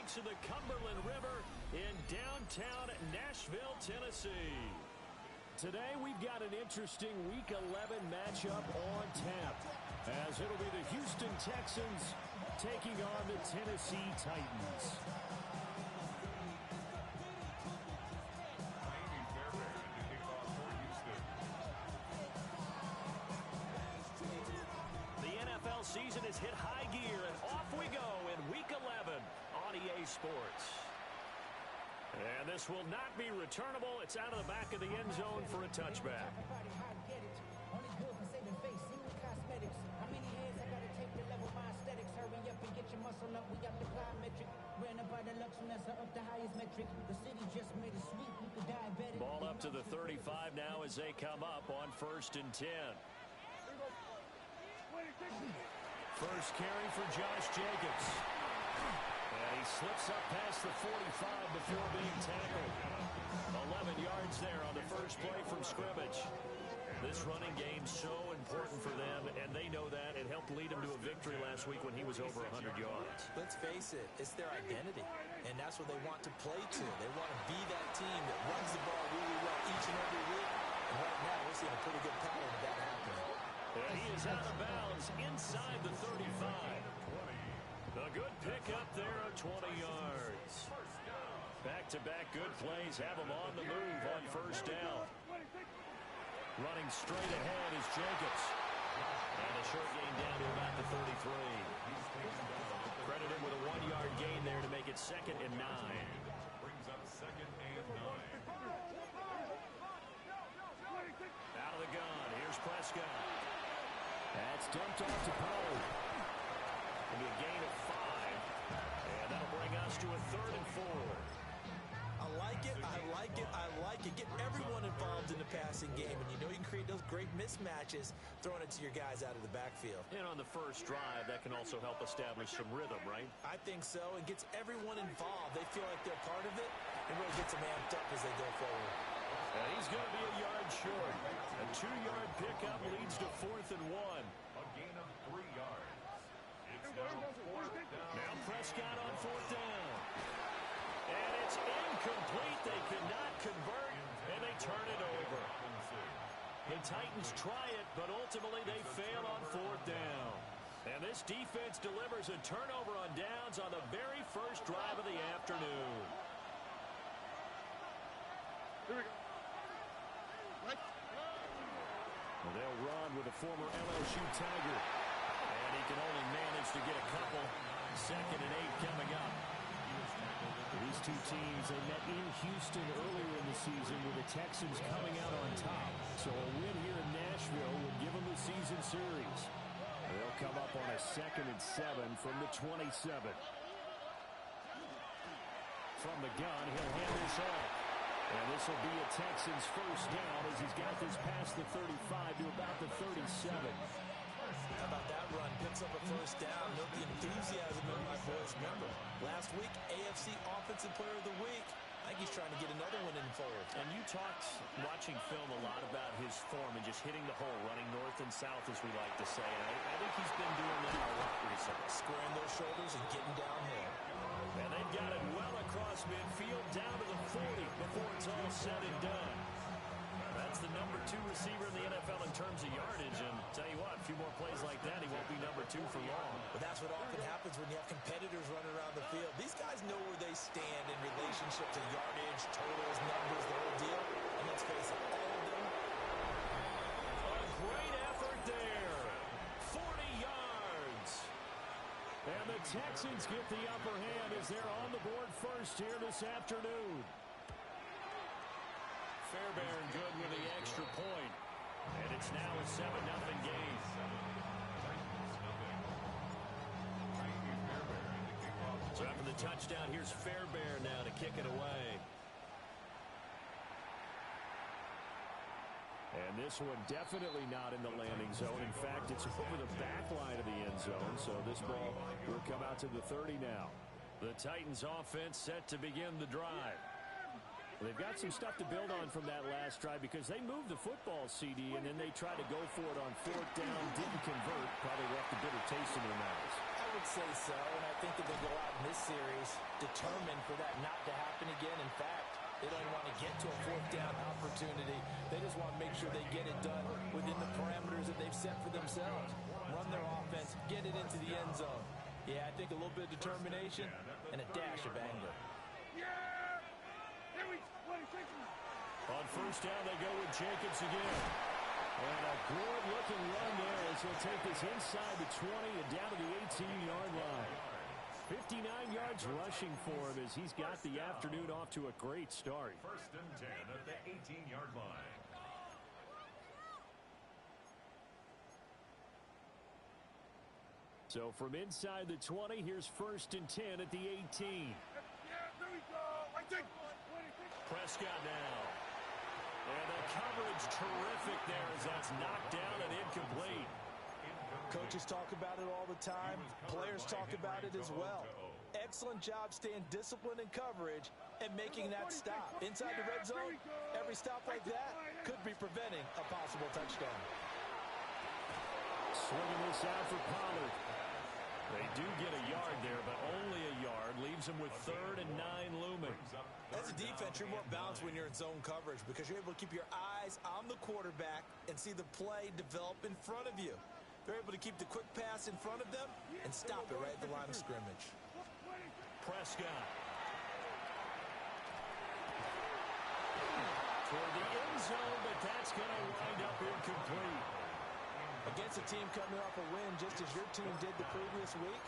banks of the Cumberland River in downtown Nashville, Tennessee. Today we've got an interesting Week 11 matchup on tap, as it'll be the Houston Texans taking on the Tennessee Titans. NFL season has hit high gear, and off we go in Week 11 on EA Sports. And this will not be returnable. It's out of the back of the end zone for a touchback. Ball up to the 35 now as they come up on 1st and 10. First carry for Josh Jacobs. And he slips up past the 45 before being tackled. 11 yards there on the first play from scrimmage. This running game so important for them, and they know that. It helped lead them to a victory last week when he was over 100 yards. Let's face it, it's their identity, and that's what they want to play to. They want to be that team that runs the ball really well each and every week. And right now, we're seeing a pretty good pattern of that happening. And he is out of bounds inside the 35. A good pickup there of 20 yards. Back-to-back good plays have him on the move on 1st down. Running straight ahead is Jacobs. And a short gain down to about the 33. Credit him with a 1-yard gain there to make it 2nd and 9. Brings up 2nd and 9. Out of the gun, here's Prescott. That's dumped off to Poe. It'll be a gain of 5. And that'll bring us to a 3rd and 4. I like it, I like it, I like it. Get everyone involved in the passing game, and you know you can create those great mismatches throwing it to your guys out of the backfield. And on the first drive, that can also help establish some rhythm, right? I think so. It gets everyone involved. They feel like they're part of it, and really gets them amped up as they go forward. And he's going to be a yard short. A 2-yard pickup leads to 4th and 1. A gain of 3 yards. It's now 4th down. Now Prescott on 4th down. And it's incomplete. They cannot convert, and they turn it over. The Titans try it, but ultimately they fail on 4th down. And this defense delivers a turnover on downs on the very first drive of the afternoon. Here we go. Well, they'll run with a former LSU Tiger. And he can only manage to get a couple. 2nd and 8 coming up. These two teams, they met in Houston earlier in the season with the Texans coming out on top. So a win here in Nashville would give them the season series. They'll come up on a 2nd and 7 from the 27. From the gun, he'll hand this off. And this will be a Texans first down as he's got this past the 35 to about the 37. How about that run? Picks up a first down. Note the enthusiasm in my boys' member. Last week, AFC Offensive Player of the Week. I think he's trying to get another one in forward. And you talked, watching film, a lot about his form and just hitting the hole, running north and south, as we like to say. And I think he's been doing that a lot recently. Squaring those shoulders and getting downhill. And they've got it well across midfield, down to the 40 before it's all said and done. That's the number 2 receiver in the NFL in terms of yardage. And tell you what, a few more plays like that, he won't be number 2 for long. But that's what often happens when you have competitors running around the field. These guys know where they stand in relationship to yardage, totals, numbers, the whole deal. And let's face it, all of them. A great effort there. 40 yards. And the Texans get the upper hand as they're on the board first here this afternoon. Fairbairn good with the extra point. And it's now a 7-0 game. So after the touchdown, here's Fairbairn now to kick it away. And this one definitely not in the landing zone. In fact, it's over the back line of the end zone. So this ball will come out to the 30 now. The Titans offense set to begin the drive. They've got some stuff to build on from that last drive because they moved the football, CD, and then they tried to go for it on 4th down, didn't convert, probably left a bitter taste in their mouths. I would say so, and I think that they'll go out in this series determined for that not to happen again. In fact, they don't want to get to a fourth down opportunity. They just want to make sure they get it done within the parameters that they've set for themselves. Run their offense, get it into the end zone. Yeah, I think a little bit of determination and a dash of anger. On first down, they go with Jacobs again. And a good-looking run there as he'll take this inside the 20 and down to the 18-yard line. 59 yards rushing for him as he's got the afternoon off to a great start. First and 10 at the 18-yard line. So from inside the 20, here's first and 10 at the 18. Prescott now. And the coverage terrific there as that's knocked down and incomplete. Coaches talk about it all the time. Players talk about it as well. Excellent job staying disciplined in coverage and making that stop. Inside the red zone, every stop like that could be preventing a possible touchdown. Swinging this out for Pollard. They do get a yard there, but only a yard. Leaves them with 3rd and 9 looming. As a defense, you're more balanced when you're in zone coverage because you're able to keep your eyes on the quarterback and see the play develop in front of you. They're able to keep the quick pass in front of them and stop it right at the line of scrimmage. Prescott. Toward the end zone, but that's going to wind up incomplete. Against a team coming off a win just as your team did the previous week,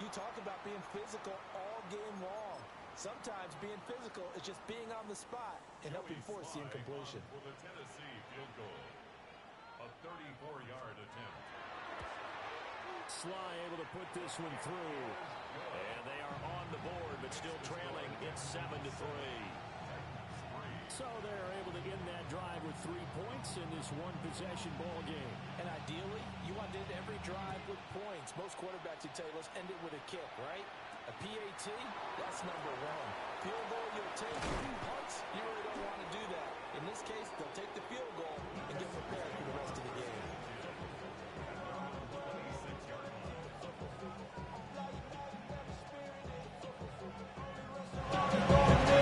you talk about being physical all game long. Sometimes being physical is just being on the spot and helping force the incompletion. For the Tennessee field goal. A 34-yard attempt. Sly able to put this one through. And they are on the board, but still trailing. It's 7-3. So they're able to end that drive with 3 points in this one-possession ball game. And ideally, you want to end every drive with points. Most quarterbacks would tell you, let's end it with a kick, right? A PAT, that's number 1. Field goal, you'll take. Punts, you really don't want to do that. In this case, they'll take the field goal and get prepared for the rest of the game.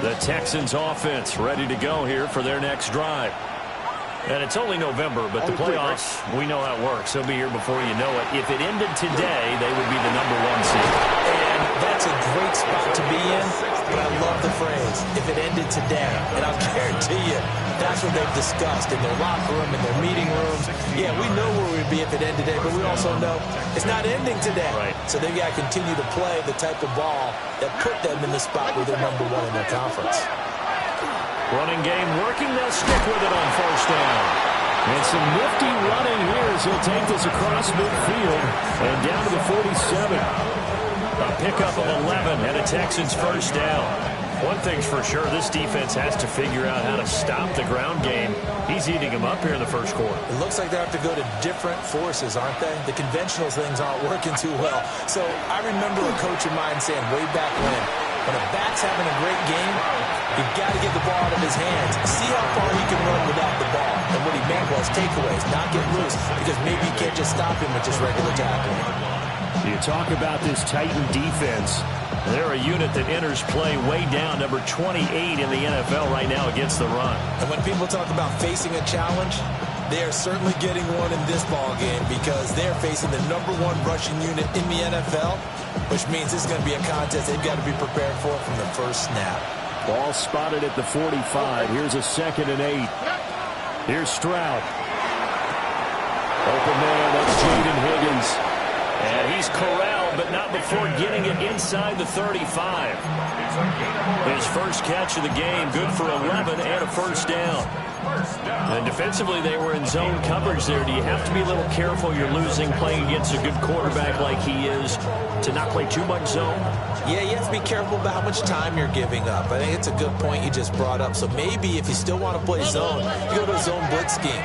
The Texans offense ready to go here for their next drive. And it's only November, but the playoffs, we know how it works. They'll be here before you know it. If it ended today, they would be the number 1 seed. And that's a great spot to be in, but I love the phrase, if it ended today. And I'll guarantee you, that's what they've discussed in their locker room, in their meeting rooms. Yeah, we know where we'd be if it ended today, but we also know it's not ending today. Right. So they've got to continue to play the type of ball that put them in the spot where they're number 1 in their conference. Running game working. They'll stick with it on first down. And some nifty running here as he'll take this across midfield and down to the 47. A pickup of 11 and a Texans first down. One thing's for sure, this defense has to figure out how to stop the ground game. He's eating them up here in the first quarter. It looks like they have to go to different forces, aren't they? The conventional things aren't working too well. So I remember a coach of mine saying way back when a back's having a great game, you've got to get the ball out of his hands. See how far he can run without the ball. And what he meant was takeaways, not get loose, because maybe you can't just stop him with just regular tackling. You talk about this Titan defense. They're a unit that enters play way down, number 28 in the NFL right now against the run. And when people talk about facing a challenge, they are certainly getting one in this ball game because they're facing the number 1 rushing unit in the NFL, which means this is going to be a contest they've got to be prepared for from the first snap. Ball spotted at the 45. Here's a 2nd and 8. Here's Stroud. Open man, that's Jaden Higgins. And he's corralled, but not before getting it inside the 35. His first catch of the game, good for 11 and a first down. And defensively, they were in zone coverage there. Do you have to be a little careful you're losing playing against a good quarterback like he is to not play too much zone? Yeah, you have to be careful about how much time you're giving up. I think it's a good point you just brought up. So maybe if you still want to play zone, you go to a zone blitz scheme.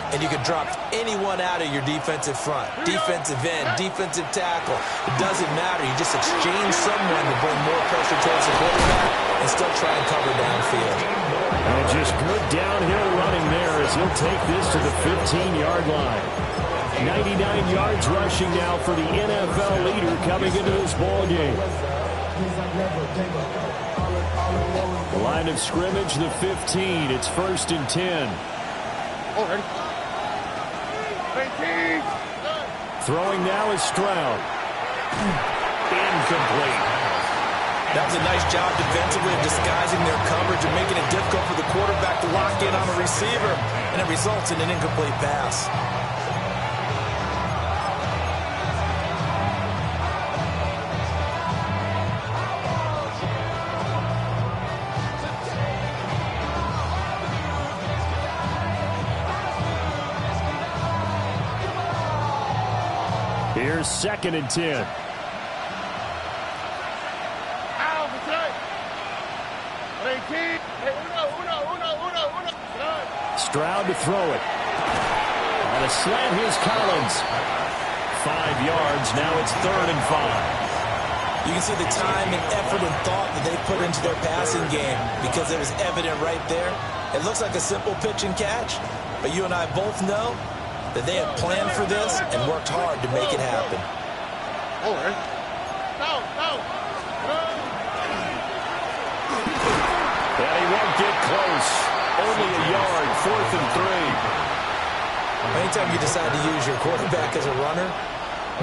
And you can drop anyone out of your defensive front, defensive end, defensive tackle. It doesn't matter. You just exchange someone to bring more pressure towards the quarterback and still try and cover downfield. And just good downhill running there as he'll take this to the 15-yard line. 99 yards rushing now for the NFL leader coming into this ball game. The line of scrimmage, the 15. It's 1st and 10. Throwing now is Stroud. Incomplete. That was a nice job defensively of disguising their coverage and making it difficult for the quarterback to lock in on the receiver, and it results in an incomplete pass. Here's 2nd and 10. Stroud to throw it. On a slant, here's Collins. 5 yards. Now it's 3rd and 5. You can see the time and effort and thought that they put into their passing game because it was evident right there. It looks like a simple pitch and catch, but you and I both know that they have planned for this and worked hard to make it happen. And he won't get close. Only a yard, 4th and 3. Anytime you decide to use your quarterback as a runner,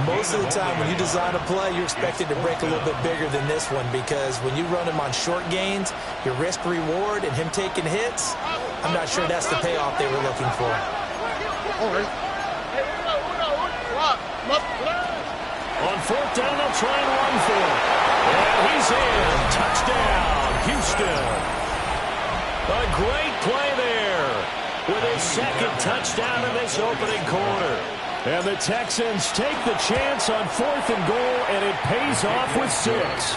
most of the time when you design a play, you're expected to break a little bit bigger than this one because when you run him on short gains, your risk-reward and him taking hits, I'm not sure that's the payoff they were looking for. On 4th down, they'll try and run for it. And he's in. Touchdown, Houston. A great play there with his 2nd touchdown in this opening quarter. And the Texans take the chance on 4th and goal, and it pays off with 6.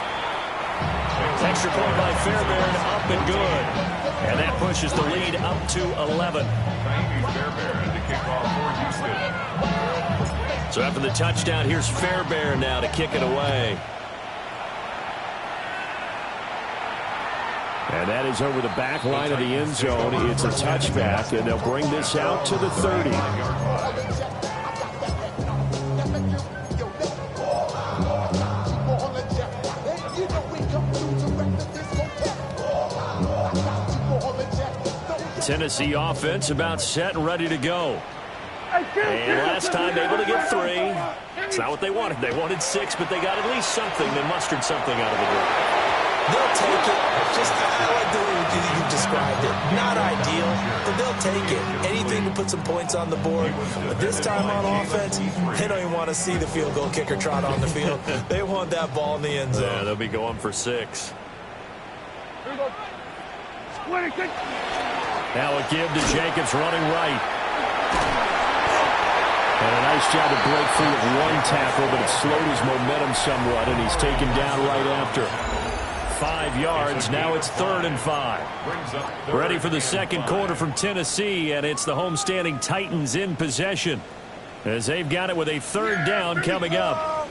Extra point by Fairbairn, up and good. And that pushes the lead up to 11. Fairbairn to kick off for Houston. So after the touchdown, here's Fairbairn now to kick it away. And that is over the back line of the end zone. It's a touchback, and they'll bring this out to the 30. Tennessee offense about set and ready to go. And last time able to get 3. It's not what they wanted. They wanted 6, but they got at least something. They mustered something out of the game. They'll take it. Just I like the way you described it. Not ideal, but they'll take it. Anything to put some points on the board. But this time on offense, they don't even want to see the field goal kicker trot on the field. They want that ball in the end zone. Yeah, they'll be going for 6. Now a give to Jacobs running right. And a nice job to break free of one tackle, but it slowed his momentum somewhat, and he's taken down right after. 5 yards. Now it's 3rd and 5. Ready for the 2nd quarter from Tennessee, and it's the homestanding Titans in possession as they've got it with a 3rd down coming up.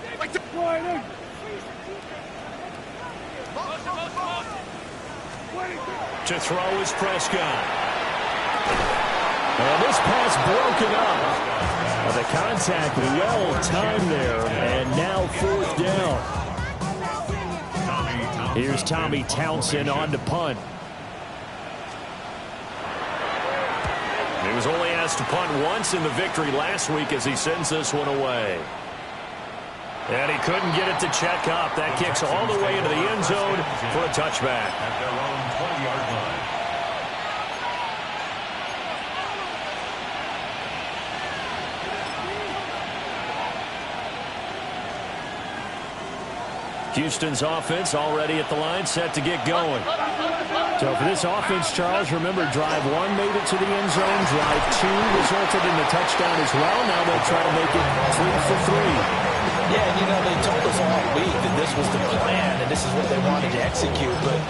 To throw is Prescott. And this pass broken up. The contact well timed there, and now 4th down. Here's Tommy Townsend on to punt. He was only asked to punt once in the victory last week as he sends this one away. And he couldn't get it to check up. That kicks all the way into the end zone for a touchback. At their own 20-yard line. Houston's offense already at the line, set to get going. So for this offense, Charles, remember, drive 1 made it to the end zone. Drive 2 resulted in the touchdown as well. Now they'll try to make it 3 for 3. Yeah, and you know, they told us all week that this was the plan and this is what they wanted to execute, but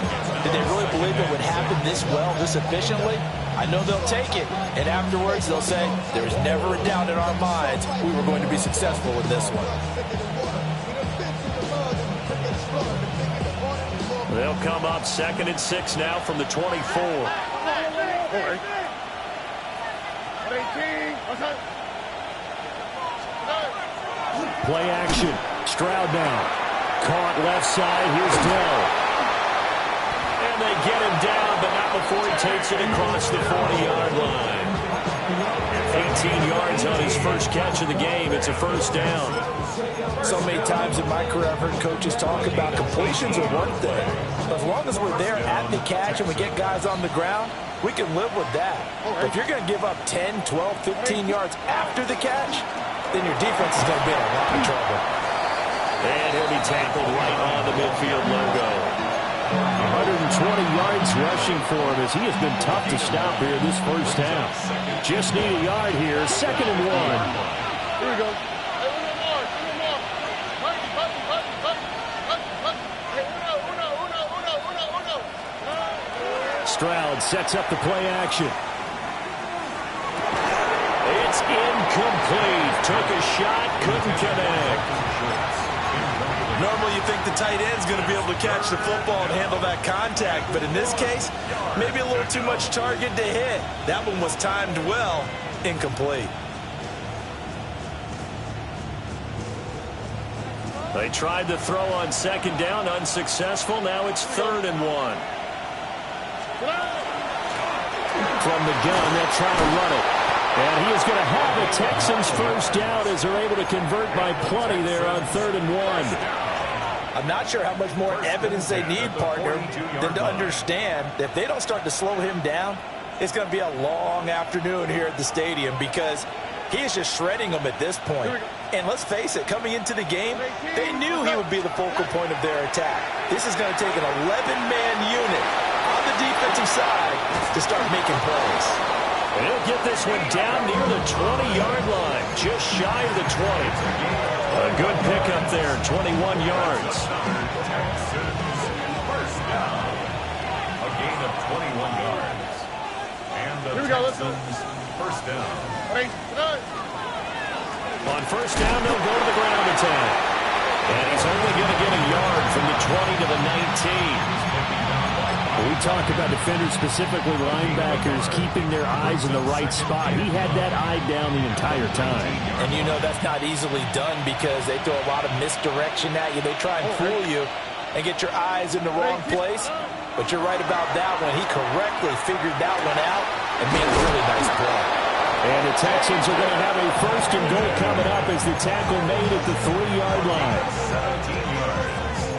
did they really believe it would happen this well, this efficiently? I know they'll take it, and afterwards they'll say, there was never a doubt in our minds we were going to be successful in this one. They'll come up 2nd and 6 now from the 24. Play action. Stroud now. Caught left side. Here's Dell. And they get him down, but not before he takes it across the 40-yard line. 18 yards on his first catch of the game. It's a first down. So many times in my career, I've heard coaches talk about completions are one thing. But as long as we're there at the catch and we get guys on the ground, we can live with that. But if you're going to give up 10, 12, 15 yards after the catch, then your defense is going to be in a lot of trouble. And he'll be tackled right on the midfield logo. 120 yards rushing for him as he has been tough to stop here this first half. Just need a yard here. 2nd and 1. Here we go. Stroud sets up the play action. It's incomplete. Took a shot, couldn't connect. Normally you think the tight end's going to be able to catch the football and handle that contact, but in this case, maybe a little too much target to hit. That one was timed well, incomplete. They tried to throw on 2nd down, unsuccessful. Now it's 3rd and 1. From the gun, they'll try to run it. And he is going to have the Texans first down as they're able to convert by plenty there on 3rd and 1. I'm not sure how much more evidence they need, partner, than to understand that if they don't start to slow him down, it's going to be a long afternoon here at the stadium because he is just shredding them at this point. And let's face it, coming into the game, they knew he would be the focal point of their attack. This is going to take an 11-man unit on the defensive side to start making plays. And he'll get this one down near the 20-yard line, just shy of the 20. A good pickup there, 21 yards. First down. A gain of 21 yards. And the Texans first down. On first down, they'll go to the ground attack. And he's only going to get a yard from the 20 to the 19. We talk about defenders, specifically linebackers, keeping their eyes in the right spot. He had that eye down the entire time. And you know that's not easily done because they throw a lot of misdirection at you. They try and fool you and get your eyes in the wrong place. But you're right about that one. He correctly figured that one out and made a really nice play. And the Texans are going to have a 1st and goal coming up as the tackle made at the 3-yard line. 17 yards.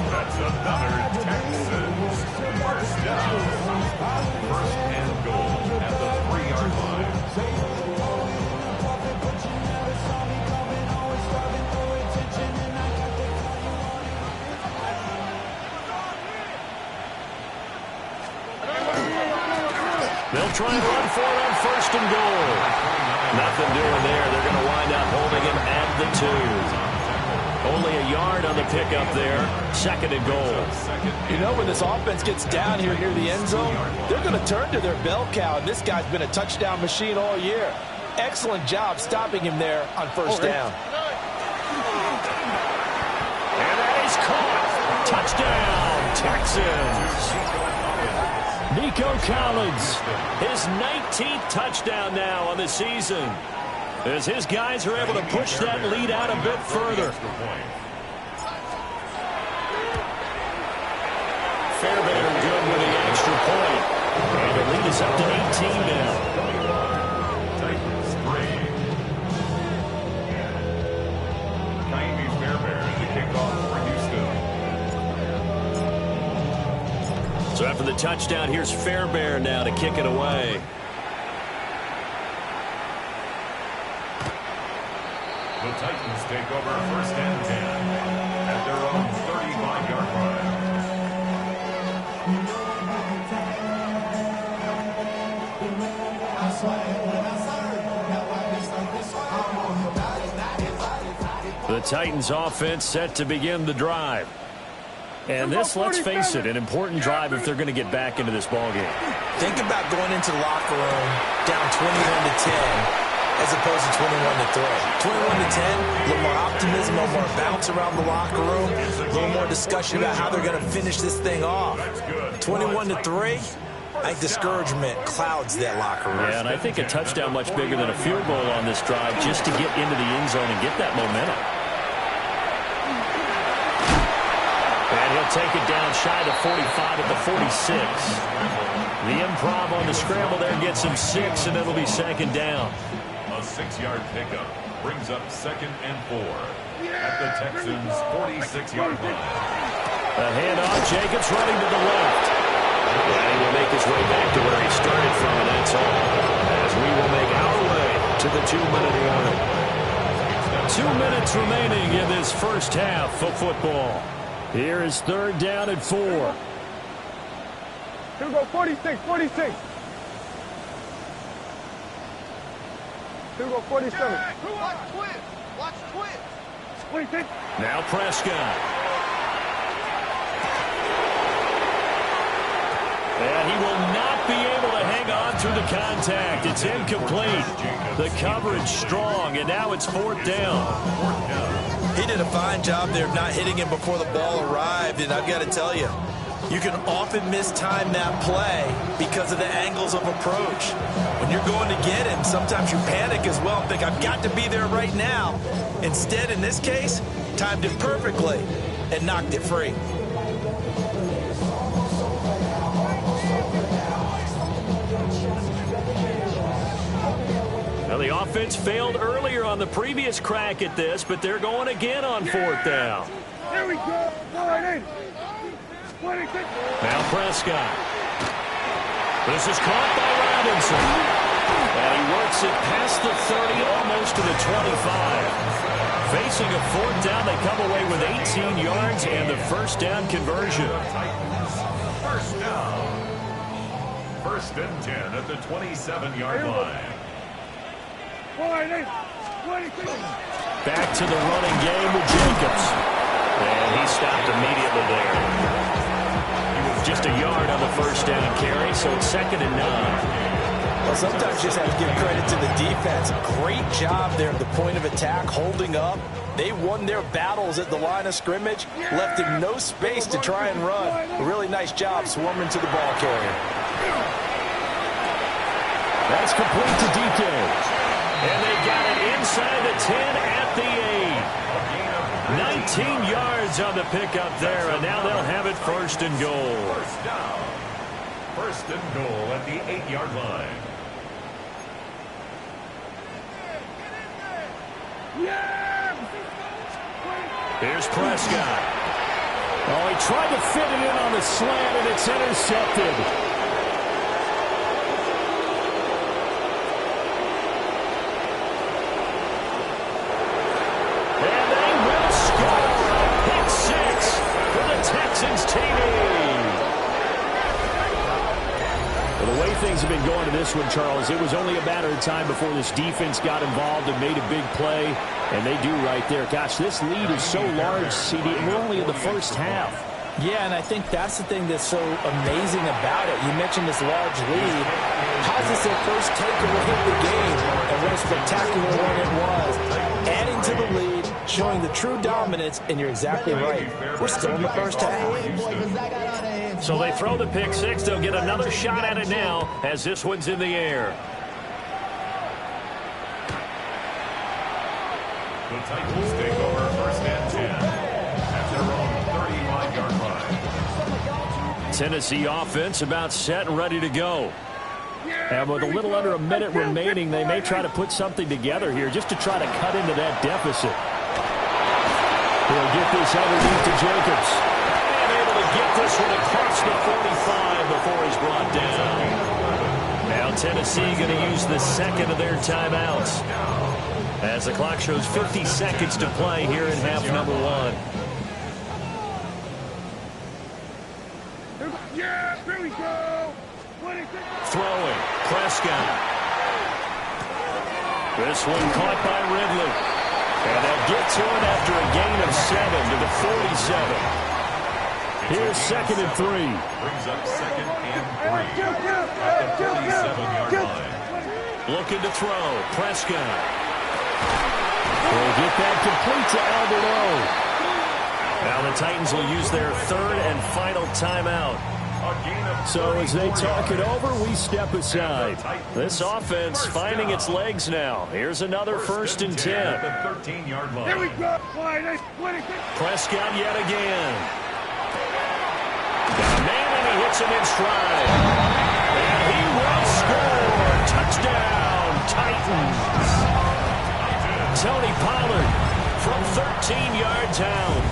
That's another Texans first down. 1st and goal at the 3-yard line. They'll try and run for it on 1st and goal. Nothing doing there. They're going to wind up holding him at the 2. Only a yard on the pickup there. 2nd and goal. You know, when this offense gets down here near the end zone, they're going to turn to their bell cow, and this guy's been a touchdown machine all year. Excellent job stopping him there on 1st down. And that is caught. Touchdown, Texans. Nico Collins, his 19th touchdown now on the season, as his guys are able to push that lead out a bit further. Fairbairn good with the extra point. And the lead is up to 18 now. Titans 3. Fairbairn, the kickoff for Houston. So after the touchdown, here's Fairbairn now to kick it away. The Titans take over 1st and 10 at their own 35-yard line. The Titans offense set to begin the drive. And this, let's face it, an important drive if they're going to get back into this ballgame. Think about going into the locker room down 21-10 as opposed to 21-3. 21-10, a little more optimism, a little more bounce around the locker room, a little more discussion about how they're going to finish this thing off. 21-3, I think discouragement clouds that locker room. Yeah, and I think a touchdown much bigger than a field goal on this drive just to get into the end zone and get that momentum. And he'll take it down shy of the 45 at the 46. The improv on the scramble there gets him 6, and it'll be second down. A 6-yard pickup brings up 2nd and 4 at the Texans' 46-yard line. A handoff, Jacobs running to the left. And he will make his way back to where he started from, and that's all. As we will make our way to the 2-minute warning. 2 minutes remaining in this first half of football. Here is 3rd down and 4. Here we go, 46, 46. Here we go, 47. Watch twins. Watch twins. 46. Now Prescott. And he will not be able to hang on through the contact. It's incomplete. The coverage strong, and now it's 4th down. He did a fine job there of not hitting him before the ball arrived, and I've got to tell you, you can often mistime that play because of the angles of approach. When you're going to get him, sometimes you panic as well and think, I've got to be there right now. Instead, in this case, timed it perfectly and knocked it free. Now, the offense failed earlier on the previous crack at this, but they're going again on 4th down. Here we go. 46. Now Prescott. This is caught by Robinson. And he works it past the 30, almost to the 25. Facing a 4th down, they come away with 18 yards and the 1st down conversion. First down. 1st and 10 at the 27-yard line. 26. Back to the running game with Jacobs. And he stopped immediately there. He was just a yard on the 1st down carry, so it's 2nd and 9. Well, sometimes you just have to give credit to the defense. Great job there at the point of attack, holding up. They won their battles at the line of scrimmage, left him no space to try and run. A really nice job swarming to the ball carrier. That's complete to DK. And they got it inside the 10 at the 8. 19 yards on the pickup there, and now they'll have it 1st and goal. 1st down. 1st and goal at the 8-yard line. Here's Prescott. Oh, he tried to fit it in on the slant, and it's intercepted. Texans TD. Well, the way things have been going to this one, Charles, it was only a matter of time before this defense got involved and made a big play, and they do right there. Gosh, this lead is so large, CD, and we're only in the first half. Yeah, and I think that's the thing that's so amazing about it. You mentioned this large lead. How's this their first takeaway of the game? And what a spectacular one it was. Adding to the lead, showing the true dominance, and you're exactly right. We're still in the first half. So they throw the pick six. They'll get another shot at it now as this one's in the air. The Titans take over 1st and 10 at their own 35-yard line. Tennessee offense about set and ready to go. And with a little under a minute remaining, they may try to put something together here just to try to cut into that deficit. He'll get this underneath to Jacobs. And able to get this one across the 45 before he's brought down. Now Tennessee going to use the second of their timeouts, as the clock shows 50 seconds to play here in half number one. Yeah, here we go. Throwing, Prescott. This one caught by Ridley. And they'll get to it after a gain of 7 to the 47. Here's 2nd and 3. Brings up 2nd and 3 at the 47-yard line. Looking to throw, Prescott. Will get that complete to Albert O. Now the Titans will use their 3rd and final timeout So as they talk it over, we step aside. This offense finding its legs now. Here's another first and 10. At the 13-yard line. Here we go. Prescott yet again. Got a man and he hits him in stride. And he will score. Touchdown, Titans. Tony Pollard from 13 yards out.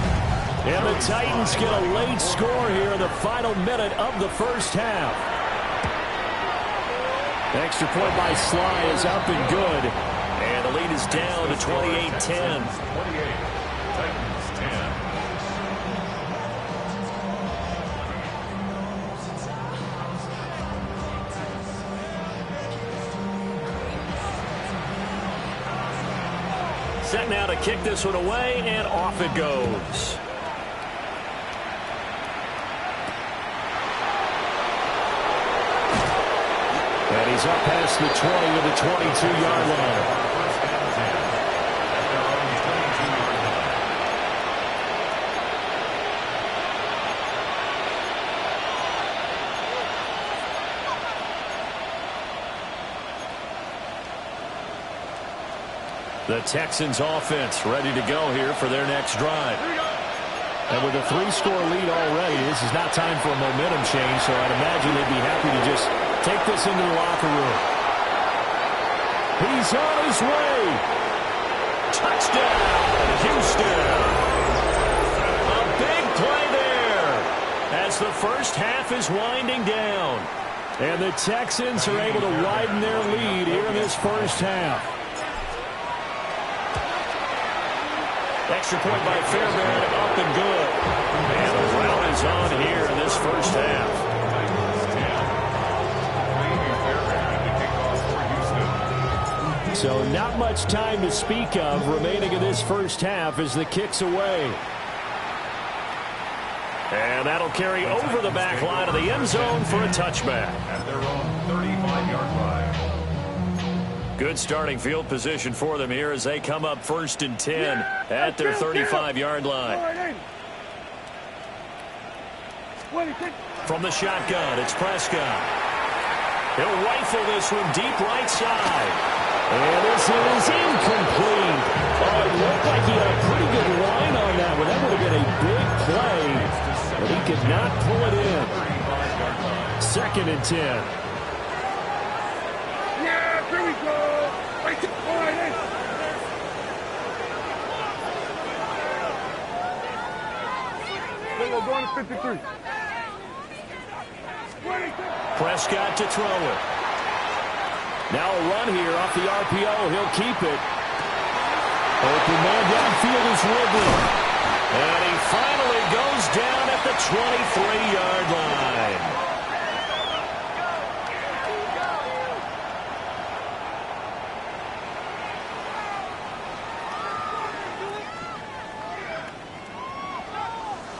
And the Titans get a late score here in the final minute of the first half. Extra point by Sly is up and good. And the lead is down to 28-10. 28. Titans 10. Set now to kick this one away, and off it goes. And he's up past the 20 with the 22-yard line. The Texans offense ready to go here for their next drive. And with a 3-score lead already, this is not time for a momentum change, so I'd imagine they'd be happy to just take this into the locker room. He's on his way. Touchdown, Houston. A big play there as the first half is winding down. And the Texans are able to widen their lead here in this first half. Extra point by Fairbairn, up and good. And the rout is on here in this first half. So not much time to speak of remaining in this first half as the kick's away. And that'll carry over the back line of the end zone for a touchback. At their own 35-yard line. Good starting field position for them here as they come up first and 10 at their 35-yard line. From the shotgun, it's Prescott. He'll rifle this one deep right side. And this is incomplete. Oh, it looked like he had a pretty good line on that one. That would have been a big play, but he could not pull it in. Second and 10. Yeah, here we go. Right to the line. We're going to 53. Prescott to throw it. Now a run here off the RPO. He'll keep it. Open man downfield is Ridley. And he finally goes down at the 23-yard line.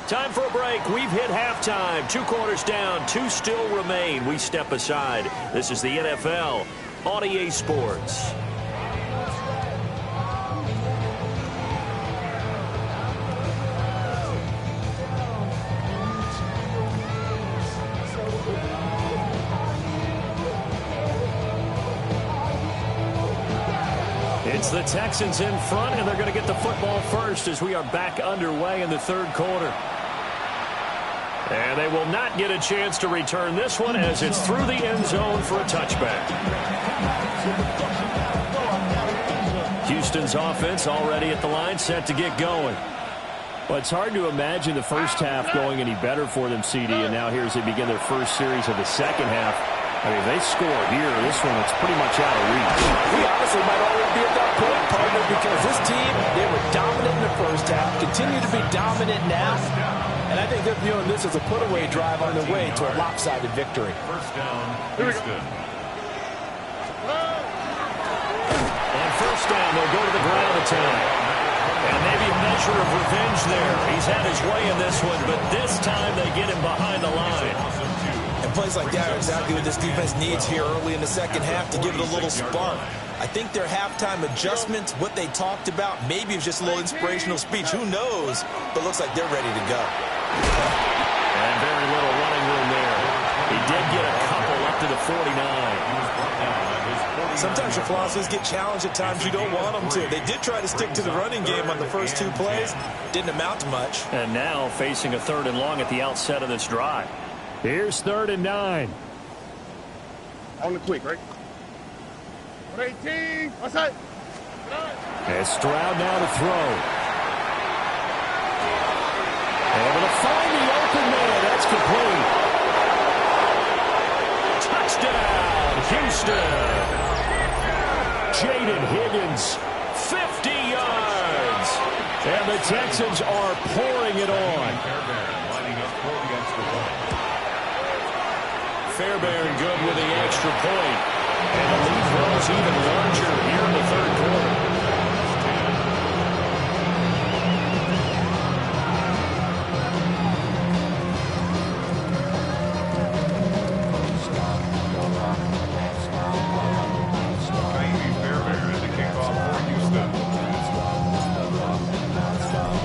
Time for a break. We've hit halftime. 2 quarters down. 2 still remain. We step aside. This is the NFL on EA Sports. It's the Texans in front, and they're going to get the football first as we are back underway in the third quarter. And they will not get a chance to return this one as it's through the end zone for a touchback. Houston's offense already at the line, set to get going. Well, it's hard to imagine the first half going any better for them, CD, and now here as they begin their first series of the second half. I mean, if they score here, this one, it's pretty much out of reach. We honestly might already be at that point, partner, because this team, they were dominant in the first half, continue to be dominant now, and I think they're viewing this as a put-away drive on their way to a lopsided victory. First down, Houston. On first down, they'll go to the ground attack. And maybe a measure of revenge there. He's had his way in this one, but this time they get him behind the line. And plays like that are exactly what this defense needs here early in the second half to give it a little spark. I think their halftime adjustments, what they talked about, maybe it's just a little inspirational speech. Who knows? But it looks like they're ready to go. And very little running room there. did get a couple up to the 49. Sometimes your philosophies get challenged at times you don't want them to. They did try to stick to the running game on the first 2 plays. Didn't amount to much. And now facing a 3rd and long at the outset of this drive. Here's 3rd and 9. On the quick, right? 18. What's that? And Stroud now to throw. Able to find the open man. That's complete. Touchdown, Houston. Jaden Higgins, 50 yards. And the Texans are pouring it on. Fairbairn good with the extra point. And the lead grows even larger here in the 3rd quarter.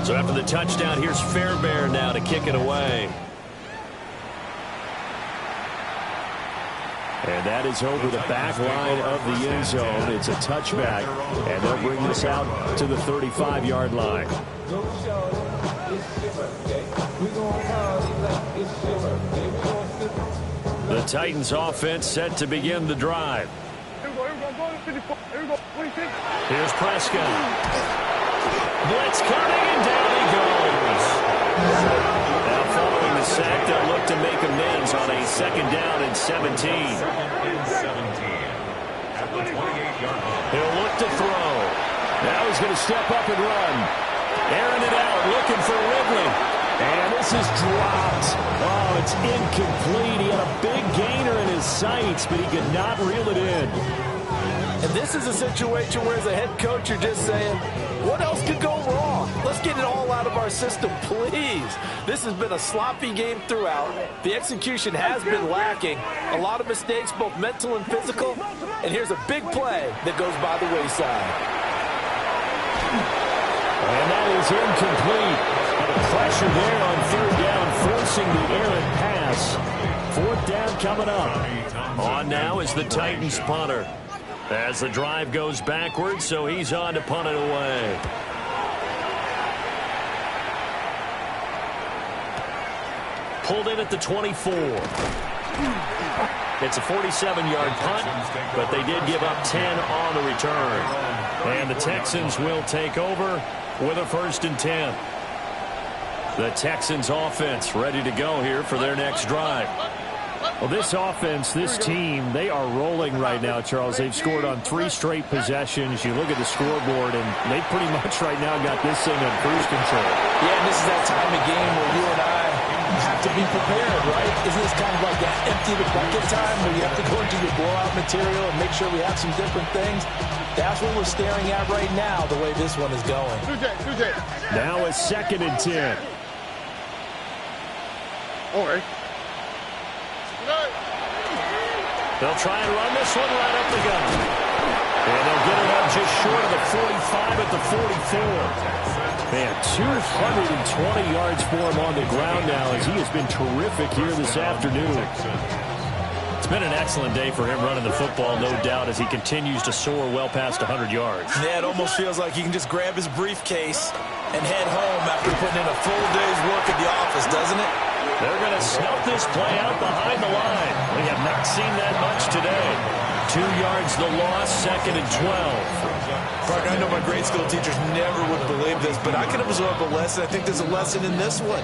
So after the touchdown, here's Fairbairn now to kick it away. And that is over the back line of the end zone. It's a touchback, and they'll bring this out to the 35-yard line. The Titans offense set to begin the drive. Here's Prescott. Blitz coming, and down he goes. Now following the sack, they'll look to make amends on a 2nd down and 17. At the 28-yard line. He'll look to throw. Now he's going to step up and run. Airing it out, looking for Ridley. And this is dropped. Oh, it's incomplete. He had a big gainer in his sights, but he could not reel it in. And this is a situation where as a head coach, you're just saying, what else could go wrong? Let's get it all out of our system, please. This has been a sloppy game throughout. The execution has been lacking. A lot of mistakes, both mental and physical. And here's a big play that goes by the wayside. And that is incomplete. The pressure there on 3rd down, forcing the errant pass. 4th down coming up. On now is the Titans punter. As the drive goes backwards, so he's on to punt it away. Pulled in at the 24. It's a 47-yard punt, but they did give up 10 on the return. And the Texans will take over with a 1st and 10. The Texans offense ready to go here for their next drive. Well, this offense, this team, they are rolling right now, Charles. They've scored on 3 straight possessions. You look at the scoreboard, and they pretty much right now got this thing on cruise control. Yeah, and this is that time of game where you and I have to be prepared, right? Isn't this kind of like that empty the bucket time where you have to go into your blowout material and make sure we have some different things? That's what we're staring at right now, the way this one is going. Now a 2nd and 10. All right. They'll try and run this one right up the gut. And they'll get it up just short of the 45 at the 44. Man, 220 yards for him on the ground now as he has been terrific here this afternoon. It's been an excellent day for him running the football, no doubt, as he continues to soar well past 100 yards. Yeah, it almost feels like he can just grab his briefcase and head home after putting in a full day's work at the office, doesn't it? They're going to snuff this play out behind the line. We have not seen that much today. 2 yards the loss, 2nd and 12. Parker, I know my grade school teachers never would believe this, but I can absorb a lesson. I think there's a lesson in this one.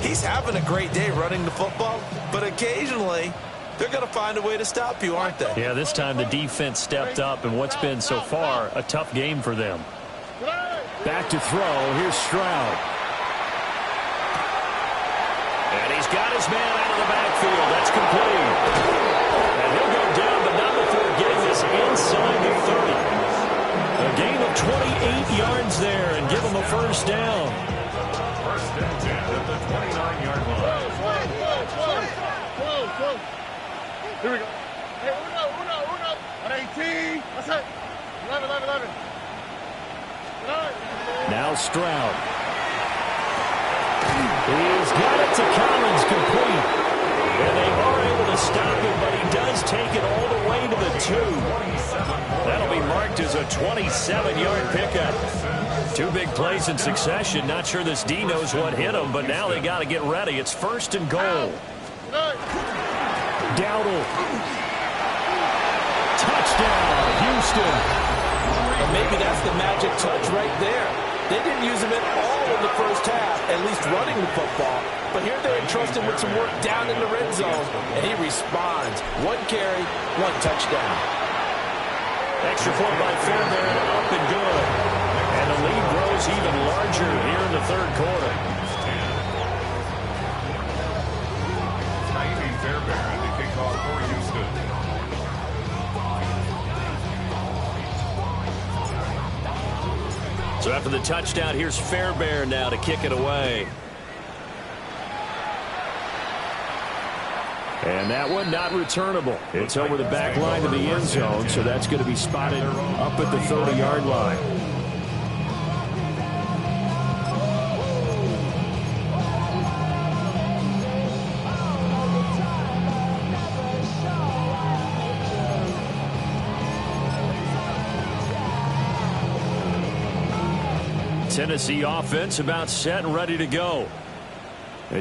He's having a great day running the football, but occasionally they're going to find a way to stop you, aren't they? Yeah, this time the defense stepped up, and what's been so far a tough game for them. Back to throw. Here's Stroud. And he's got his man out of the backfield. That's complete. And he'll go down, but not before getting this inside the 30. A gain of 28 yards there and give him a 1st down. 1st and 10 at the 29-yard line. Here we go. Hey, uno. On 18. What's that? 11. Now Stroud. He's got it to Collins, complete. And they are able to stop him, but he does take it all the way to the 2. That'll be marked as a 27-yard pickup. 2 big plays in succession. Not sure this D knows what hit him, but now they got to get ready. It's 1st and goal. Dowdle. Touchdown, Houston. And maybe that's the magic touch right there. They didn't use him at all in the first half, at least running the football. But here they entrust him with some work down in the red zone, and he responds. 1 carry, 1 touchdown. Extra point by Fairbairn, up and good. And the lead grows even larger here in the 3rd quarter. Fairbairn, the kickoff for Houston. So after the touchdown, here's Fairbairn now to kick it away. And that one not returnable. It's over the back line of the end zone, so that's going to be spotted up at the 30-yard line. Tennessee offense about set and ready to go.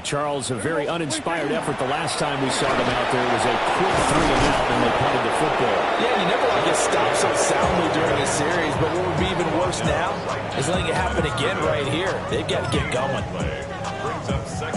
Charles, a very uninspired effort the last time we saw them out there. It was a quick 3-and-out, and they punted the football. Yeah, you never want to get stopped so soundly during a series, but what would be even worse now is letting it happen again right here. They've got to get going.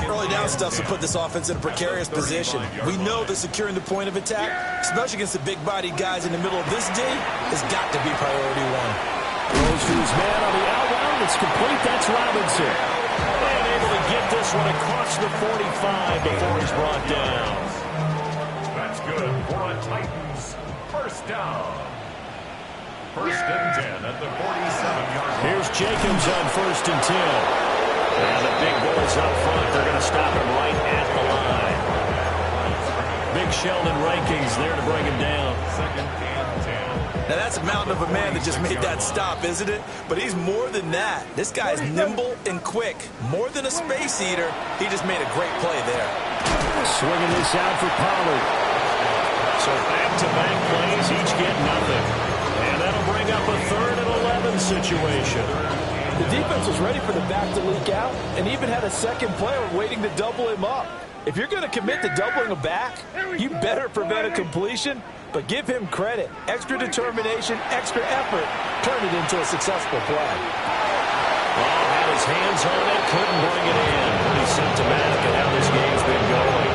Early down stuff to put this offense in a precarious position. We know that securing the point of attack, especially against the big-bodied guys in the middle of this D, has got to be priority 1. Throws to his man on the out route. It's complete. That's Robinson. And able to get this one across the 45 before he's brought down. That's good for a Titans first down. 1st and 10 at the 47-yard line. Here's Jacobs on 1st and 10. And the big boys up front. They're going to stop him right at the line. Big Sheldon Rankings there to bring him down. 2nd and 10. Now, that's a mountain of a man that just made that stop, isn't it? But he's more than that. This guy's nimble and quick. More than a space eater, he just made a great play there. Swinging this out for Pollard. So back-to-back plays, each get nothing. And that'll bring up a 3rd and 11 situation. The defense was ready for the back to leak out and even had a second player waiting to double him up. If you're going to commit to doubling a back, you better prevent a completion. But give him credit. Extra determination, extra effort. Turn it into a successful play. Well, had his hands on it, couldn't bring it in. Pretty symptomatic of how this game's been going.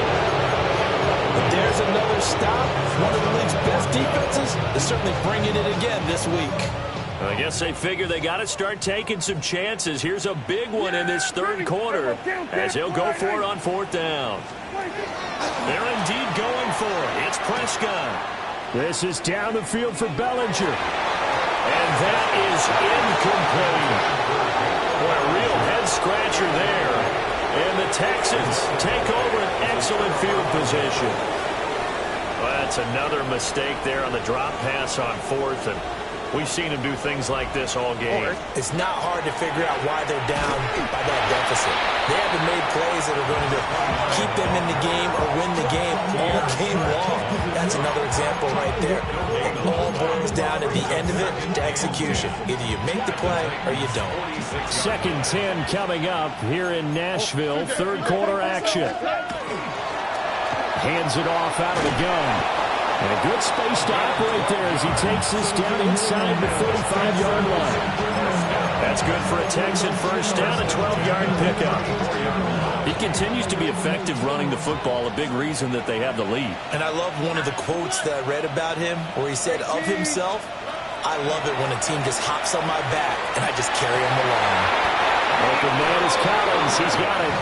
But there's another stop. One of the league's best defenses is certainly bringing it again this week. I guess they figure they got to start taking some chances. Here's a big one in this 3rd quarter as he'll go for it on 4th down. They're indeed going for it. It's Prescott. This is down the field for Bellinger. And that is incomplete. Boy, a real head-scratcher there. And the Texans take over an excellent field position. Well, that's another mistake there on the drop pass on 4th. And we've seen him do things like this all game. It's not hard to figure out why they're down by that deficit. They haven't made plays that are going to keep them in the game or win the game all game long. That's another example right there. It all boils down at the end of it to execution. Either you make the play or you don't. 2nd 10 coming up here in Nashville. 3rd quarter action. Hands it off out of the gun. And a good space to operate there as he takes this down inside the 45-yard line. That's good for a Texan first down, a 12-yard pickup. He continues to be effective running the football, a big reason that they have the lead. And I love one of the quotes that I read about him where he said of himself, I love it when a team just hops on my back and I just carry him along. Open man is Collins. He's got it.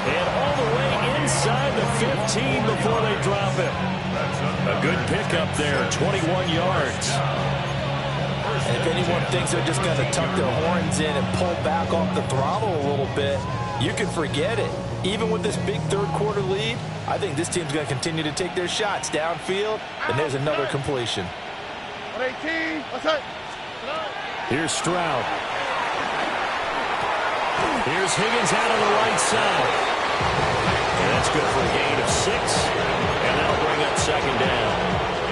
And all the way inside the 15 before they drop it. A good pickup there, 21 yards. And if anyone thinks they're just going to tuck their horns in and pull back off the throttle a little bit, you can forget it. Even with this big 3rd quarter lead, I think this team's going to continue to take their shots downfield, and there's another completion. 118, what's that? Here's Stroud. Here's Higgins out on the right side. That's good for a gain of 6, and that'll bring up second down.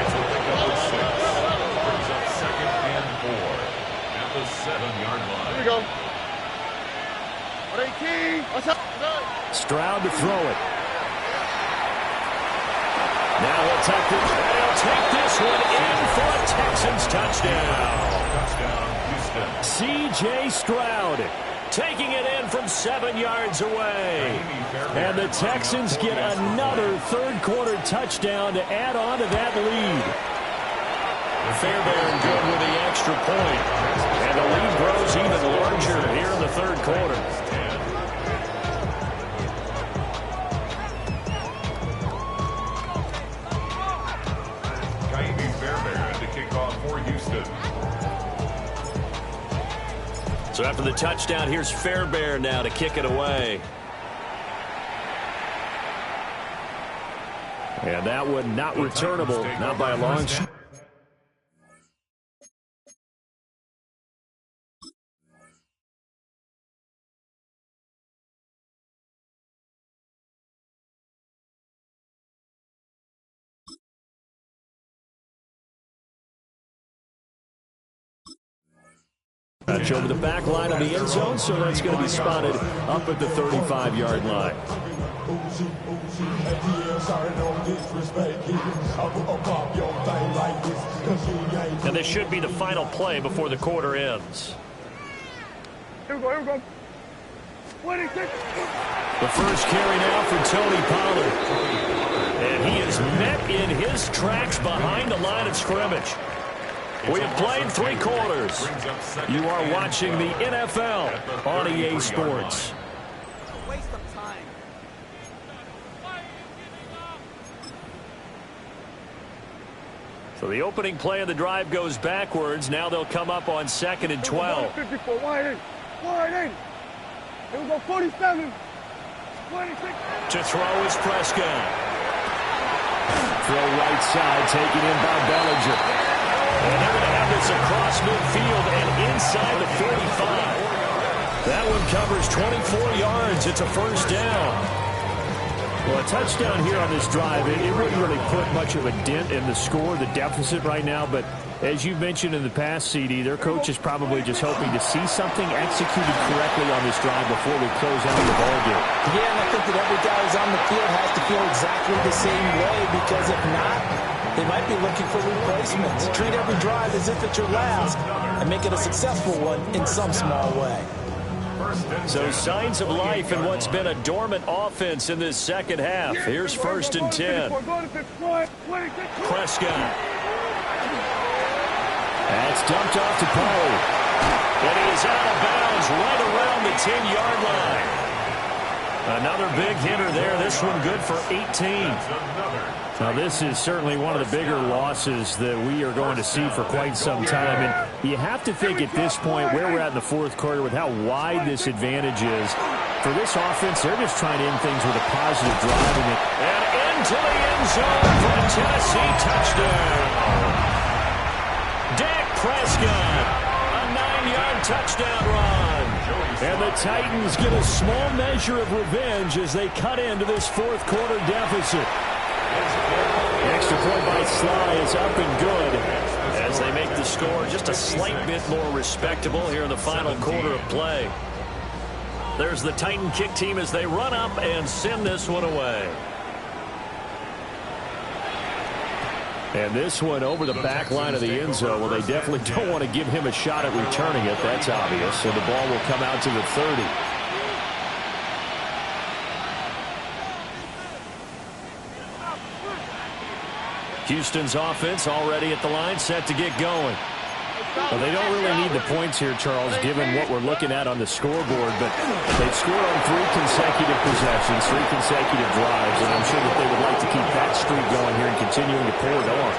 It's a pickup of 6. Brings up second and 4 at the 7-yard line. Here we go. 18. What's up? Stroud to throw it. Now he'll take this one in for a Texans touchdown. Touchdown, Houston. C.J. Stroud taking it in from 7 yards away. And the Texans get another third-quarter touchdown to add on to that lead. Fairbairn good with the extra point. And the lead grows even larger here in the third quarter. So after the touchdown, here's Fairbairn now to kick it away. And that one not returnable, not by a long shot. Touch over the back line of the end zone, so that's going to be spotted up at the 35-yard line. And this should be the final play before the quarter ends. Here we go, here we go. 26. The first carry now for Tony Pollard. And he is met in his tracks behind the line of scrimmage. We have played 3 quarters. You are watching the NFL on EA Sports. Waste of time. So the opening play of the drive goes backwards. Now they'll come up on 2nd and 12. 54, wide in. Wide in. Here we go, 47. 26. To throw is Prescott. Throw right side, taken in by Bellinger. And they're going to have this across midfield and inside the 45. That one covers 24 yards. It's a first down. Well, a touchdown here on this drive, it wouldn't really put much of a dent in the score, the deficit right now. But as you mentioned in the past, CD, their coach is probably just hoping to see something executed correctly on this drive before we close out the ball game. Yeah, and I think that every guy who's on the field has to feel exactly the same way, because if not, they might be looking for replacements. Treat every drive as if it's your last and make it a successful one in some small way. So signs of life in what's been a dormant offense in this second half. Here's 1st and 10. Prescott. That's dumped off to Pollard. And he is out of bounds right around the 10-yard line. Another big hitter there. This one good for 18. Now, this is certainly one of the bigger losses that we are going to see for quite some time. And you have to think at this point where we're at in the fourth quarter with how wide this advantage is. For this offense, they're just trying to end things with a positive drive. And into the end zone for a Tennessee touchdown. Dak Prescott, a 9-yard touchdown run. And the Titans get a small measure of revenge as they cut into this fourth quarter deficit. The extra point by Sly is up and good as they make the score just a slight bit more respectable here in the final quarter of play. There's the Titan kick team as they run up and send this one away. And this one over the back line of the end zone. Well, they definitely don't want to give him a shot at returning it. That's obvious. So the ball will come out to the 30. Houston's offense already at the line, set to get going. Well, they don't really need the points here, Charles, given what we're looking at on the scoreboard, but they've scored on 3 consecutive possessions, 3 consecutive drives, and I'm sure that they would like to keep that streak going here and continuing to pour it on.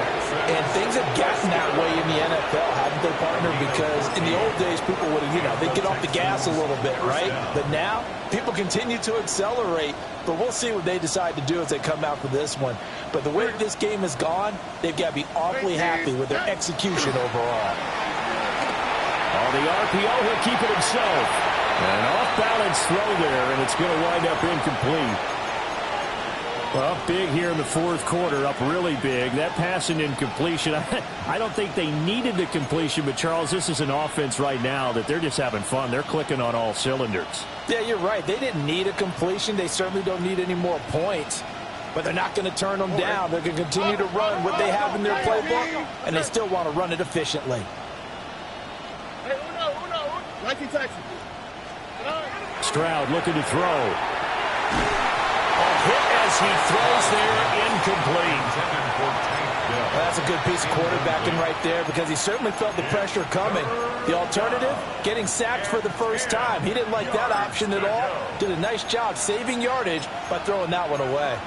And things have gotten that way in the NFL, haven't they, partner? Because in the old days, people would, they'd get off the gas a little bit, right? But now, people continue to accelerate, but we'll see what they decide to do as they come out for this one. But the way this game has gone, they've got to be awfully happy with their execution overall. On the RPO, he'll keep it himself. An off-balance throw there, and it's going to wind up incomplete. Well, big here in the fourth quarter, up really big. That pass and incompletion, I don't think they needed the completion, but, Charles, this is an offense right now that they're just having fun. They're clicking on all cylinders. Yeah, you're right. They didn't need a completion. They certainly don't need any more points. But they're not going to turn them down. They're going to continue to run what they have in their playbook, and they still want to run it efficiently. Hey, uno. Like in Texas. Stroud looking to throw. Hit as he throws there, incomplete. That's a good piece of quarterbacking right there because he certainly felt the pressure coming. The alternative, getting sacked for the first time. He didn't like that option at all. Did a nice job saving yardage by throwing that one away.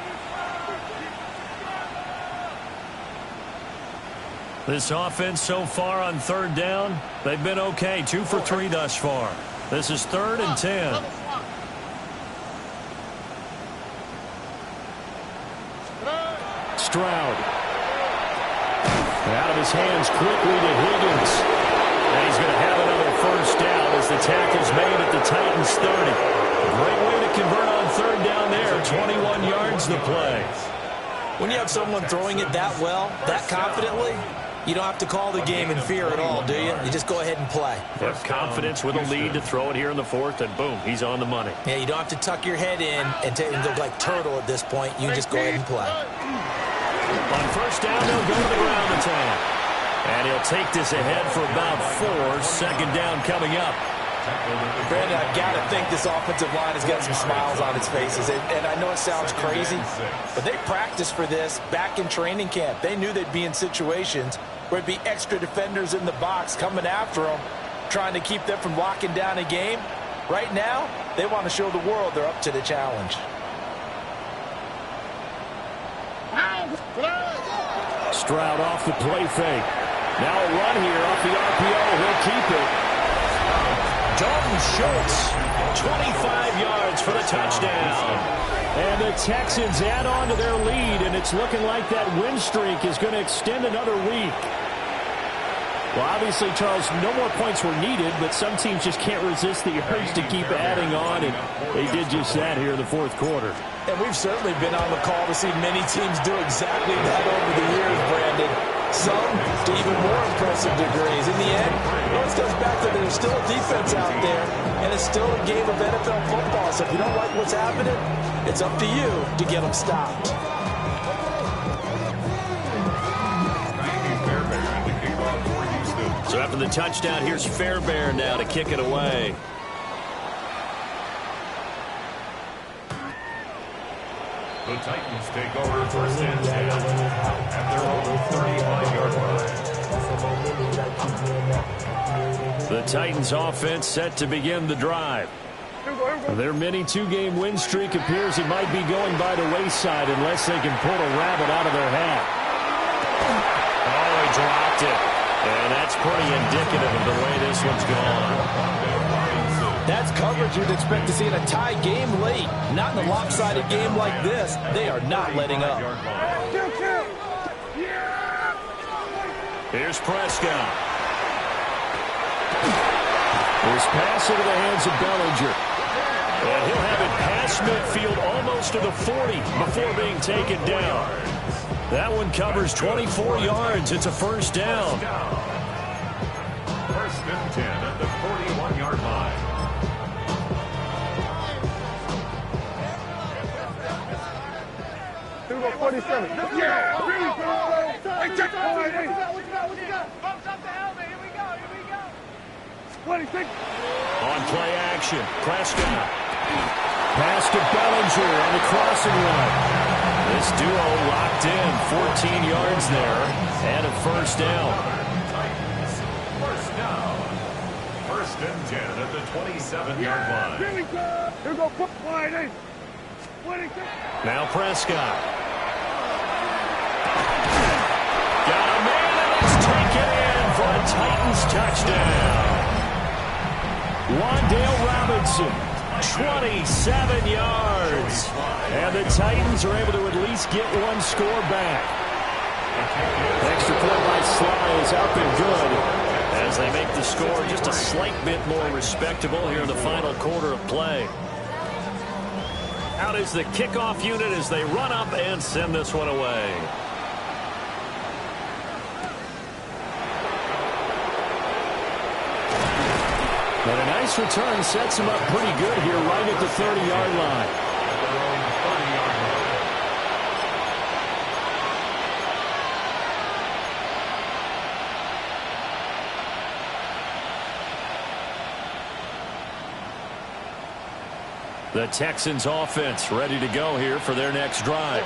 This offense so far on third down, they've been okay. 2 for 3 thus far. This is 3rd and 10. Stroud. Out of his hands quickly to Higgins. And he's going to have another first down as the tackle's made at the Titans 30. Great way to convert on third down there. 21 yards the play. When you have someone throwing it that well, that confidently, you don't have to call the game in fear at all, do you? You just go ahead and play. Have confidence with a lead to throw it here in the fourth, and boom, he's on the money. Yeah, you don't have to tuck your head in and look like turtle at this point. You just go ahead and play. On first down, they'll go to the ground attack. And he'll take this ahead for about 4. Second down coming up. Brandon, I've got to think this offensive line has got some smiles on its faces. And I know it sounds crazy, but they practiced for this back in training camp. They knew they'd be in situations where it'd be extra defenders in the box coming after them, trying to keep them from locking down a game. Right now, they want to show the world they're up to the challenge. Stroud off the play fake. Now a run here off the RPO. He'll keep it. Dalton Schultz, 25 yards for the touchdown. And the Texans add on to their lead, and it's looking like that win streak is going to extend another week. Well, obviously, Charles, no more points were needed, but some teams just can't resist the urge to keep adding on, and they did just that here in the fourth quarter. And we've certainly been on the call to see many teams do exactly that over the years, Brandon. Some to even more impressive degrees. In the end, it always goes back to there's still a defense out there, and it's still a game of NFL football. So if you don't like what's happening, it's up to you to get them stopped. So after the touchdown, here's Fairbairn now to kick it away. The Titans take over first and 10 at their own 35-yard line. The Titans offense set to begin the drive. Their mini 2-game win streak appears it might be going by the wayside unless they can pull a rabbit out of their hat. Oh, he dropped it. And that's pretty indicative of the way this one's gone. That's coverage you'd expect to see in a tie game late. Not in a lopsided game like this. They are not letting up. Here's Prescott. His pass into the hands of Bellinger. And he'll have it past midfield almost to the 40 before being taken down. That one covers 24 yards. It's a first down. First and 10 at the 41-yard line. Here we go, 47. Yeah! Hey, check it out. What you got? What you got? Bumps up the helmet. Here we go. 26. On play action, Prescott. Pass to Bellinger on the crossing run. This duo locked in, 14 yards there, and a first down. First down. First and 10 at the 27-yard line. Here we go. Put wide in. 26. Now Prescott. Got a man, and it's taken in for a Titans touchdown. Wan'Dale Robinson, 27 yards. And the Titans are able to at least get one score back. Extra point by Sly is out there good as they make the score just a slight bit more respectable here in the final quarter of play. Out is the kickoff unit as they run up and send this one away. But a nice return sets him up pretty good here right at the 30-yard line. The Texans offense ready to go here for their next drive.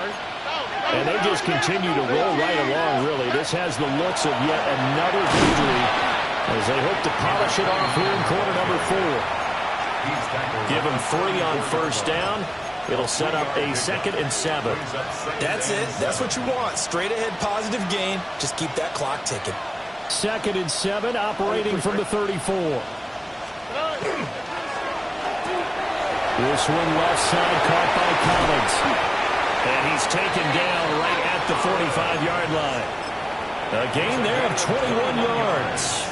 And they just continue to roll right along, really. This has the looks of yet another victory as they hope to polish it off here in quarter number 4. Give them 3 on first down. It'll set up a 2nd and 7. That's it. That's what you want. Straight ahead positive gain. Just keep that clock ticking. 2nd and 7 operating from the 34. This one left side caught by Collins. And he's taken down right at the 45-yard line. A gain there of 21 yards.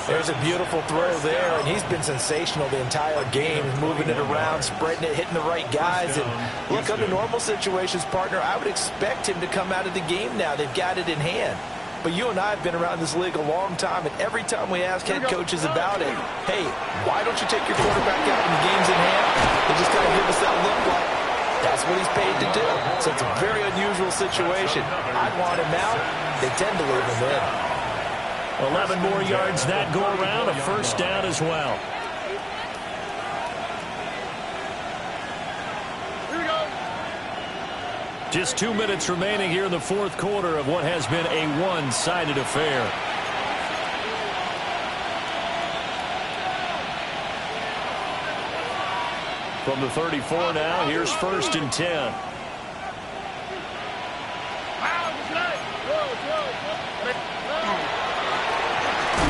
There's a beautiful throw there, and he's been sensational the entire game, moving it around, spreading it, hitting the right guys. And look, under normal situations, partner, I would expect him to come out of the game now. They've got it in hand. But you and I have been around this league a long time, and every time we ask head coaches about it, hey, why don't you take your quarterback out when the game's in hand? They just kind of give us that look like that's what he's paid to do. So it's a very unusual situation. I'd want him out. They tend to leave him in. 11 more yards that go around, a first down as well. Just 2 minutes remaining here in the fourth quarter of what has been a one-sided affair. From the 34 now, here's 1st and 10.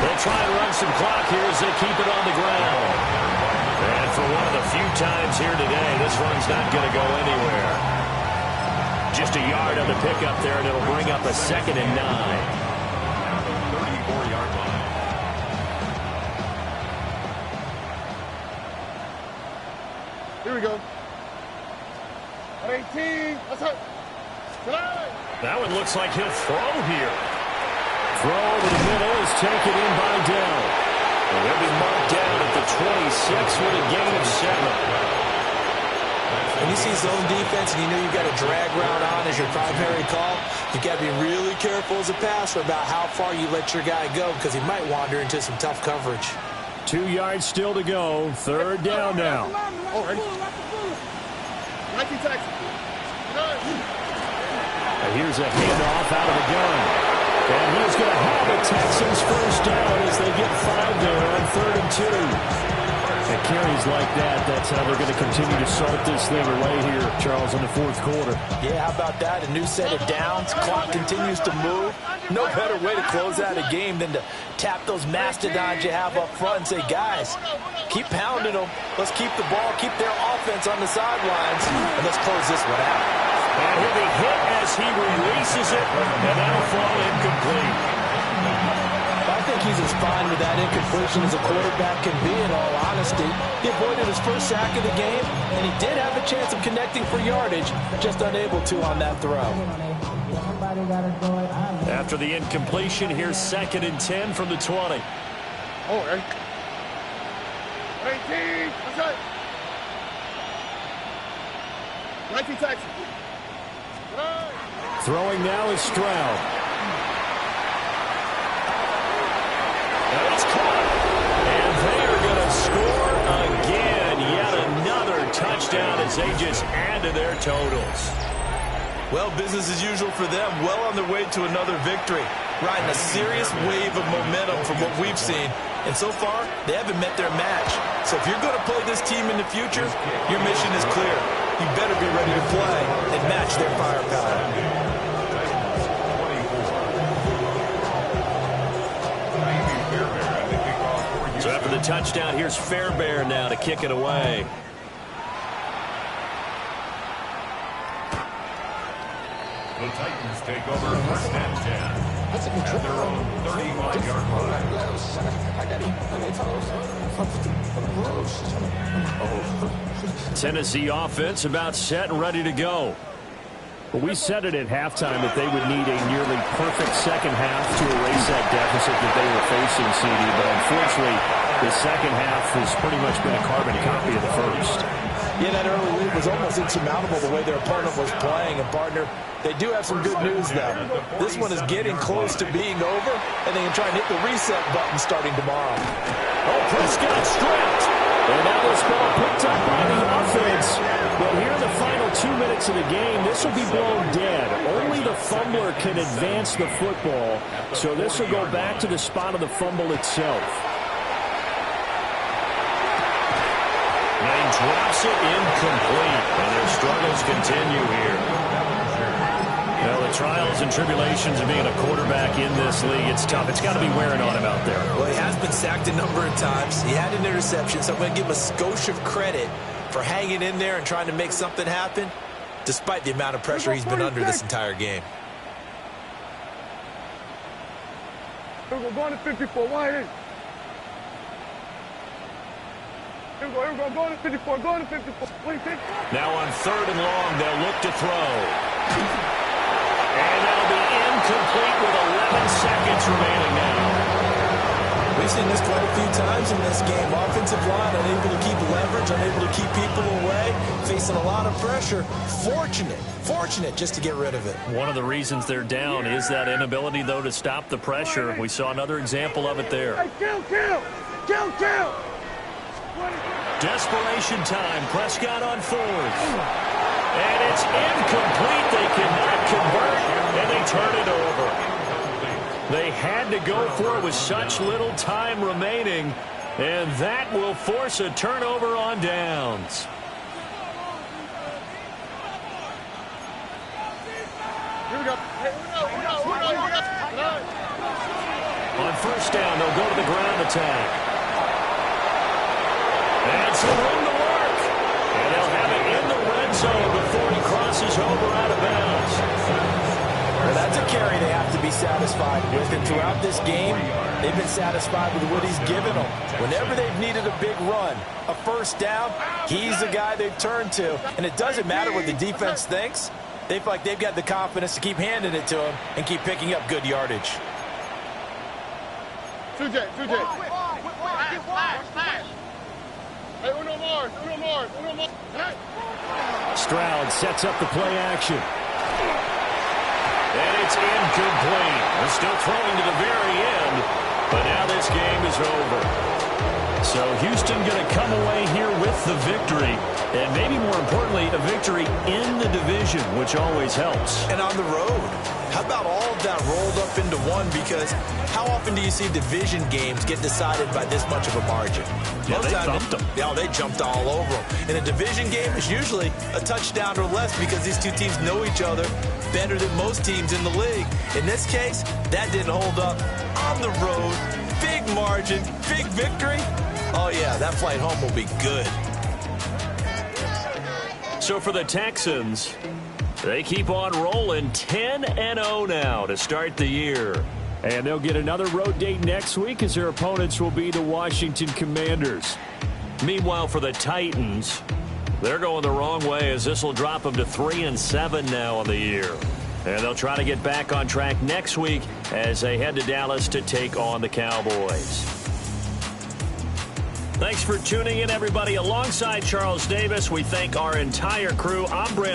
They'll try and run some clock here as they keep it on the ground. And for one of the few times here today, this run's not going to go anywhere. Just a yard on the pickup there, and it'll bring up a 2nd and 9. 34-yard line. Here we go. 18. Let's go. That one looks like he'll throw here. Throw over the middle is taken in by Dell. And they'll be marked down at the 26 with a gain of 7. When you see zone defense and you know you've got a drag route on as your primary call, you've got to be really careful as a passer about how far you let your guy go because he might wander into some tough coverage. 2 yards still to go. 3rd down now. Here's a handoff out of the gun. And he's going to have the Texans first down as they get 5 there on 3rd and 2. And carries like that, that's how they're going to continue to salt this thing away here, Charles, in the fourth quarter. Yeah, how about that? A new set of downs. Clock continues to move. No better way to close out a game than to tap those mastodons you have up front and say, guys, keep pounding them. Let's keep the ball, keep their offense on the sidelines, and let's close this one out. And he'll be hit as he releases it, and that'll fall incomplete. I think he's as fine with that incompletion as a quarterback can be, in all honesty. He avoided his first sack of the game, and he did have a chance of connecting for yardage, just unable to on that throw. After the incompletion, here's 2nd and 10 from the 20. Oh, right. 18. Let's go. 19 Texans. Throwing now is Stroud. And it's caught. And they are going to score again. Yet another touchdown as they just add to their totals. Well, business as usual for them. Well on their way to another victory. Riding a serious wave of momentum from what we've seen. And so far, they haven't met their match. So if you're going to play this team in the future, your mission is clear. You better be ready to play and match their firepower. So after the touchdown, here's Fairbairn now to kick it away. The Titans take over first and 10 at their own 35-yard line. Tennessee offense about set and ready to go. Well, we said it at halftime that they would need a nearly perfect second half to erase that deficit that they were facing, CD. But unfortunately, the second half has pretty much been a carbon copy of the first. Yeah, that early lead was almost insurmountable the way their opponent was playing. And, partner, they do have some good news, though. This one is getting close to being over, and they can try and hit the reset button starting tomorrow. Oh, Prescott stripped. And that was ball picked up by the offense. But here in the final 2 minutes of the game, this will be blown dead. Only the fumbler can advance the football. So this will go back to the spot of the fumble itself. And he drops it incomplete. And their struggles continue here. Well, the trials and tribulations of being a quarterback in this league, it's tough. It's got to be wearing on him out there. Well, he has been sacked a number of times. He had an interception, so I'm going to give him a skosh of credit for hanging in there and trying to make something happen, despite the amount of pressure he's been under this entire game. Here we go, going to 54, wide in. Here we go, going to 54, going to 54. What do you think? Now on 3rd and long, they'll look to throw. And that'll be incomplete with 11 seconds remaining now. We've seen this quite a few times in this game. Offensive line unable to keep leverage, unable to keep people away, facing a lot of pressure. Fortunate just to get rid of it. One of the reasons they're down is that inability, though, to stop the pressure. We saw another example of it there. Hey, kill! Desperation time. Prescott on 4th. And it's incomplete. They cannot convert, and they turn it over. They had to go for it with such little time remaining, and that will force a turnover on downs. Here we go. On 1st down, they'll go to the ground attack. And some room to work. And they'll have it in the red zone before he crosses over out of bounds. Well, that's a carry they have to be satisfied with. And throughout this game, they've been satisfied with what he's given them. Whenever they've needed a big run, a 1st down, he's the guy they've turned to. And it doesn't matter what the defense thinks. They feel like they've got the confidence to keep handing it to him and keep picking up good yardage. 2J. Hey, uno more. Stroud sets up the play action. And it's incomplete. They're still throwing to the very end, but now this game is over. So Houston going to come away here with the victory, and maybe more importantly, a victory in the division, which always helps. And on the road, how about all of that rolled up into one? Because how often do you see division games get decided by this much of a margin? Yeah, they thumped them. Yeah, they jumped all over them. In a division game, it's usually a touchdown or less because these two teams know each other better than most teams in the league. In this case, that didn't hold up. On the road, big margin, big victory. Oh, yeah, that flight home will be good. So for the Texans, they keep on rolling 10-0 now to start the year. And they'll get another road date next week as their opponents will be the Washington Commanders. Meanwhile, for the Titans, they're going the wrong way as this will drop them to 3-7 now on the year. And they'll try to get back on track next week as they head to Dallas to take on the Cowboys. Thanks for tuning in, everybody. Alongside Charles Davis, we thank our entire crew. I'm Brent.